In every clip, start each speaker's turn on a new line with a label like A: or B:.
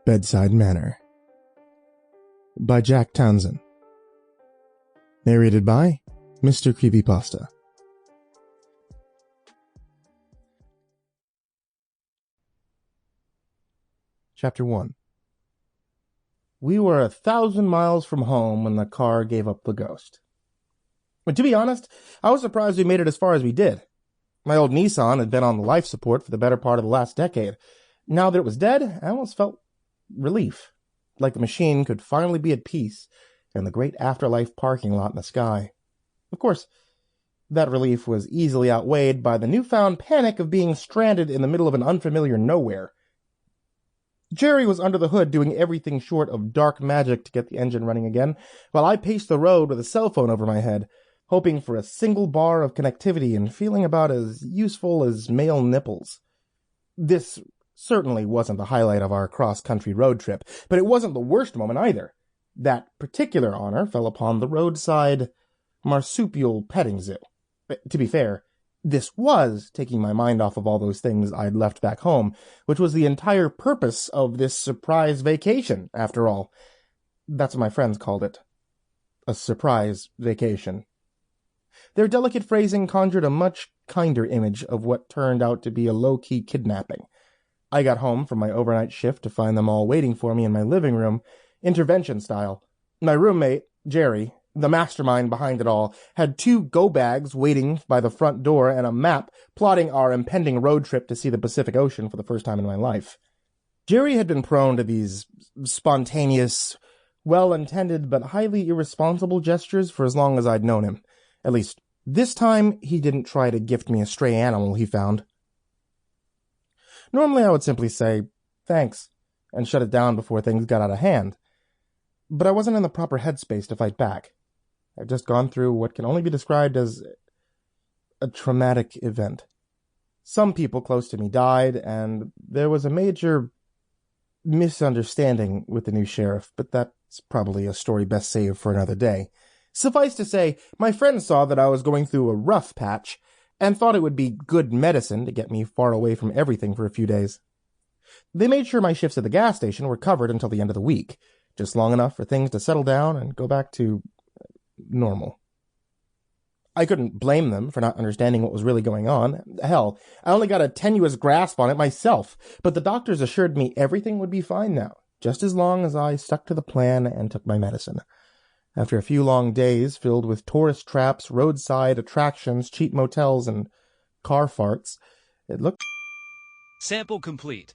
A: Bedside Manor by Jack Townsend. Narrated by Mr. Creepypasta. Chapter 1. We were 1,000 miles from home when the car gave up the ghost. But to be honest, I was surprised we made it as far as we did. My old Nissan had been on life support for the better part of the last decade. Now that it was dead, I almost felt relief, like the machine could finally be at peace in the great afterlife parking lot in the sky. Of course, that relief was easily outweighed by the newfound panic of being stranded in the middle of an unfamiliar nowhere. Jerry was under the hood doing everything short of dark magic to get the engine running again, while I paced the road with a cell phone over my head, hoping for a single bar of connectivity and feeling about as useful as male nipples. This certainly wasn't the highlight of our cross-country road trip, but it wasn't the worst moment either. That particular honor fell upon the roadside marsupial petting zoo. To be fair, this was taking my mind off of all those things I'd left back home, which was the entire purpose of this surprise vacation, after all. That's what my friends called it. A surprise vacation. Their delicate phrasing conjured a much kinder image of what turned out to be a low-key kidnapping. I got home from my overnight shift to find them all waiting for me in my living room, intervention style. My roommate, Jerry, the mastermind behind it all, had 2 go-bags waiting by the front door and a map plotting our impending road trip to see the Pacific Ocean for the first time in my life. Jerry had been prone to these spontaneous, well-intended but highly irresponsible gestures for as long as I'd known him. At least, this time he didn't try to gift me a stray animal he found. Normally I would simply say, thanks, and shut it down before things got out of hand. But I wasn't in the proper headspace to fight back. I'd just gone through what can only be described as a traumatic event. Some people close to me died, and there was a major misunderstanding with the new sheriff, but that's probably a story best saved for another day. Suffice to say, my friends saw that I was going through a rough patch, and thought it would be good medicine to get me far away from everything for a few days. They made sure my shifts at the gas station were covered until the end of the week, just long enough for things to settle down and go back to normal. I couldn't blame them for not understanding what was really going on. Hell, I only got a tenuous grasp on it myself, but the doctors assured me everything would be fine now, just as long as I stuck to the plan and took my medicine. After a few long days filled with tourist traps, roadside attractions, cheap motels, and car farts, it looked...
B: Sample complete.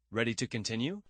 B: Ready to continue?